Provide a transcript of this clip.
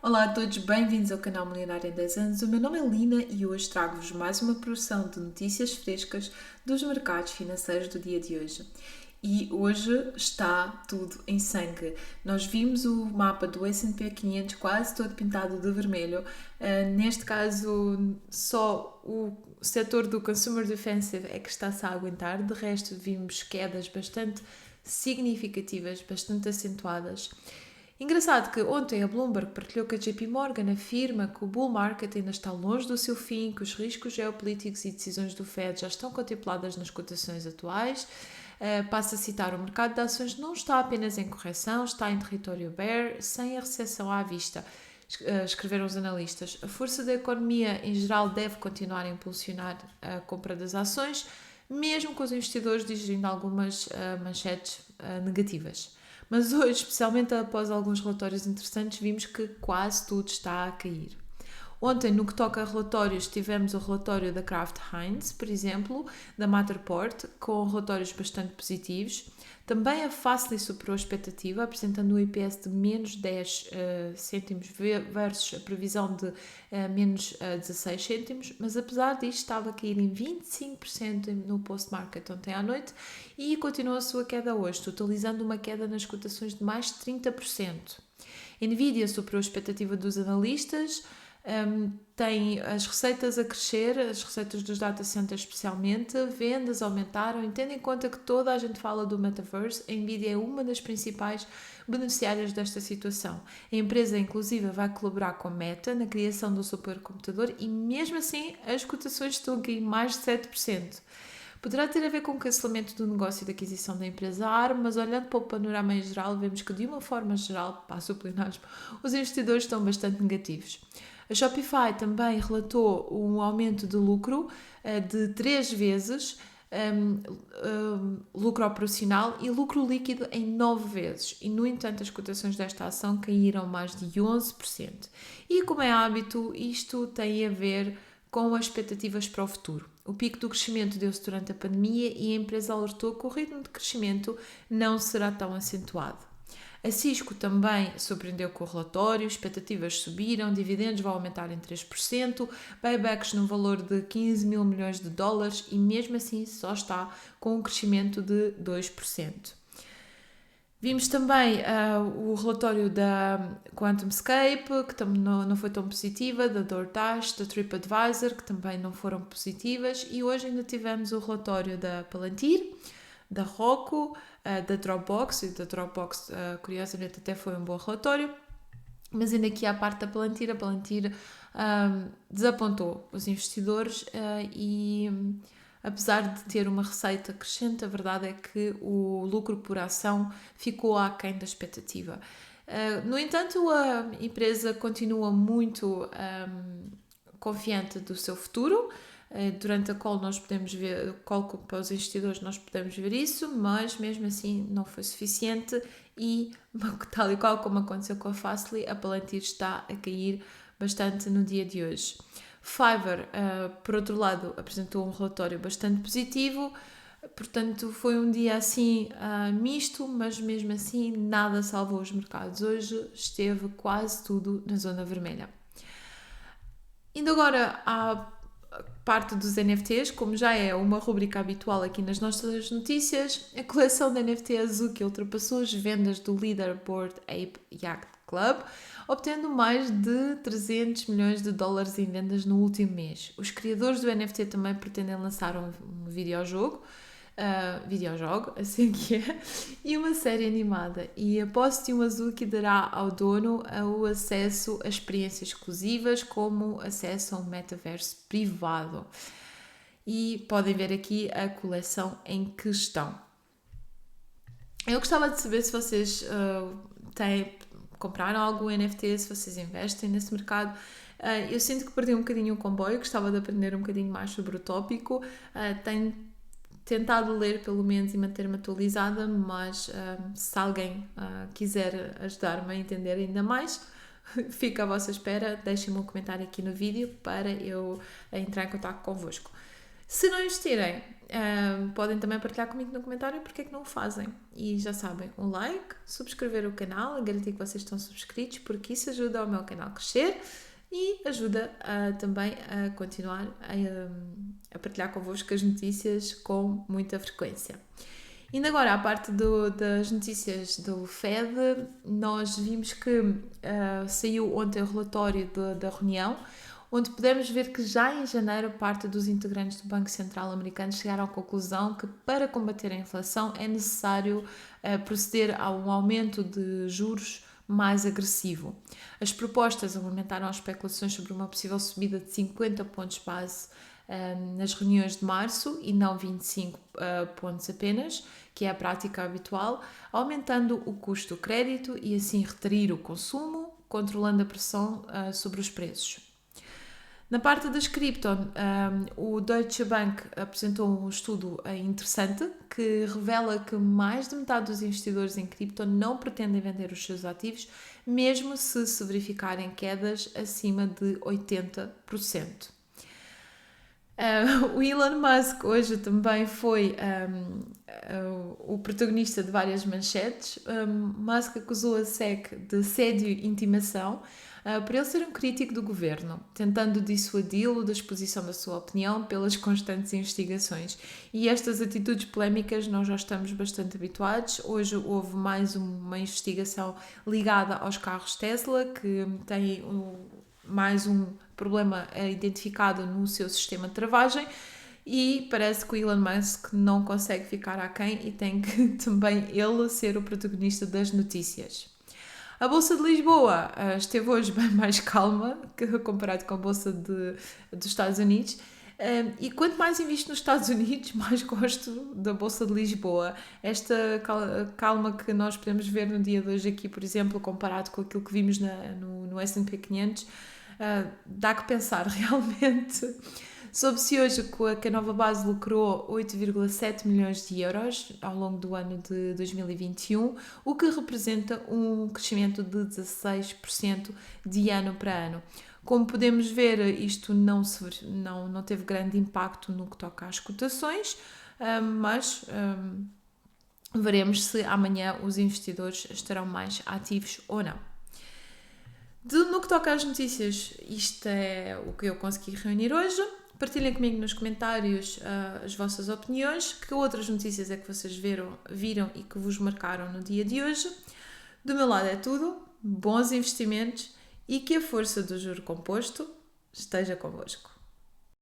Olá a todos, bem-vindos ao canal Milionário em 10 anos. O meu nome é Lina e hoje trago-vos mais uma porção de notícias frescas dos mercados financeiros do dia de hoje. E hoje está tudo em sangue. Nós vimos o mapa do S&P 500 quase todo pintado de vermelho. Neste caso, só o setor do Consumer Defensive é que está-se a aguentar. De resto, vimos quedas bastante significativas, bastante acentuadas. Engraçado que ontem a Bloomberg partilhou que a JP Morgan afirma que o bull market ainda está longe do seu fim, que os riscos geopolíticos e decisões do Fed já estão contempladas nas cotações atuais. Passo a citar, o mercado de ações não está apenas em correção, está em território bear, sem a recessão à vista, escreveram os analistas. A força da economia em geral deve continuar a impulsionar a compra das ações, mesmo com os investidores digerindo algumas manchetes negativas. Mas hoje, especialmente após alguns relatórios interessantes, vimos que quase tudo está a cair. Ontem, no que toca a relatórios, tivemos o relatório da Kraft Heinz, por exemplo, da Matterport, com relatórios bastante positivos. Também a Fastly superou a expectativa, apresentando um IPS de menos 10 cêntimos versus a previsão de menos 16 cêntimos, mas apesar disto estava a cair em 25% no post-market ontem à noite e continua a sua queda hoje, totalizando uma queda nas cotações de mais de 30%. Nvidia superou a expectativa dos analistas, tem as receitas a crescer, as receitas dos data centers especialmente, vendas aumentaram, e tendo em conta que toda a gente fala do metaverse, a Nvidia é uma das principais beneficiárias desta situação. A empresa inclusive vai colaborar com a Meta na criação do supercomputador e mesmo assim as cotações estão a cair mais de 7%. Poderá ter a ver com o cancelamento do negócio de aquisição da empresa ARM, mas olhando para o panorama em geral, vemos que de uma forma geral, para sublinhar, os investidores estão bastante negativos. A Shopify também relatou um aumento de lucro de 3 vezes, lucro operacional e lucro líquido em 9 vezes. E, no entanto, as cotações desta ação caíram mais de 11%. E, como é hábito, isto tem a ver com as expectativas para o futuro. O pico do crescimento deu-se durante a pandemia e a empresa alertou que o ritmo de crescimento não será tão acentuado. A Cisco também surpreendeu com o relatório, expectativas subiram, dividendos vão aumentar em 3%, buybacks no valor de 15 mil milhões de dólares e mesmo assim só está com um crescimento de 2%. Vimos também o relatório da QuantumScape, que não foi tão positiva, da DoorDash, da TripAdvisor, que também não foram positivas, e hoje ainda tivemos o relatório da Palantir, da Roku, da Dropbox, e da Dropbox, curiosamente, até foi um bom relatório, mas ainda aqui à parte da Palantir, a Palantir desapontou os investidores e apesar de ter uma receita crescente, a verdade é que o lucro por ação ficou aquém da expectativa. No entanto, a empresa continua muito confiante do seu futuro. Durante a call nós podemos ver, call para os investidores nós podemos ver isso, mas mesmo assim não foi suficiente e, tal e qual como aconteceu com a Fastly, a Palantir está a cair bastante no dia de hoje. Fiverr, por outro lado, apresentou um relatório bastante positivo, portanto foi um dia assim misto, mas mesmo assim nada salvou os mercados. Hoje esteve quase tudo na zona vermelha. Indo agora à parte dos NFTs, como já é uma rubrica habitual aqui nas nossas notícias, a coleção de NFT Azuki ultrapassou as vendas do Leaderboard Ape Yacht Club, obtendo mais de 300 milhões de dólares em vendas no último mês. Os criadores do NFT também pretendem lançar um videojogo, assim que é, e uma série animada. E a posse de um Azuki dará ao dono o acesso a experiências exclusivas, como acesso a um metaverso privado. E podem ver aqui a coleção em questão. Eu gostava de saber se vocês compraram algum NFT, se vocês investem nesse mercado. Eu sinto que perdi um bocadinho o comboio, gostava de aprender um bocadinho mais sobre o tópico. Tenho tentado ler pelo menos e manter-me atualizada, mas se alguém quiser ajudar-me a entender ainda mais, fico à vossa espera, deixem-me um comentário aqui no vídeo para eu entrar em contato convosco. Se não investirem, podem também partilhar comigo no comentário porque é que não o fazem. E já sabem, um like, subscrever o canal, garantir que vocês estão subscritos, porque isso ajuda o meu canal a crescer e ajuda também a continuar a partilhar convosco as notícias com muita frequência. Indo agora à parte das notícias do Fed, nós vimos que saiu ontem o relatório da reunião, onde podemos ver que já em janeiro parte dos integrantes do Banco Central americano chegaram à conclusão que para combater a inflação é necessário proceder a um aumento de juros mais agressivo. As propostas alimentaram as especulações sobre uma possível subida de 50 pontos base nas reuniões de março e não 25 pontos apenas, que é a prática habitual, aumentando o custo do crédito e assim retrair o consumo, controlando a pressão sobre os preços. Na parte das cripto, o Deutsche Bank apresentou um estudo interessante que revela que mais de metade dos investidores em cripto não pretendem vender os seus ativos, mesmo se verificarem quedas acima de 80%. O Elon Musk hoje também foi o protagonista de várias manchetes. Musk acusou a SEC de assédio e intimação por ele ser um crítico do governo, tentando dissuadi-lo da exposição da sua opinião pelas constantes investigações. E estas atitudes polémicas nós já estamos bastante habituados. Hoje houve mais uma investigação ligada aos carros Tesla, que tem mais um problema identificado no seu sistema de travagem e parece que o Elon Musk não consegue ficar aquém e tem que também ele ser o protagonista das notícias. A Bolsa de Lisboa esteve hoje bem mais calma comparado com a Bolsa dos Estados Unidos. E quanto mais invisto nos Estados Unidos, mais gosto da Bolsa de Lisboa. Esta calma que nós podemos ver no dia de hoje aqui, por exemplo, comparado com aquilo que vimos no S&P 500, dá que pensar realmente. Soube-se hoje que a Nova Base lucrou 8,7 milhões de euros ao longo do ano de 2021, o que representa um crescimento de 16% de ano para ano. Como podemos ver, isto não teve grande impacto no que toca às cotações, mas veremos se amanhã os investidores estarão mais ativos ou não. No que toca às notícias, isto é o que eu consegui reunir hoje. Partilhem comigo nos comentários as vossas opiniões, que outras notícias é que vocês viram e que vos marcaram no dia de hoje. Do meu lado é tudo, bons investimentos e que a força do juro composto esteja convosco.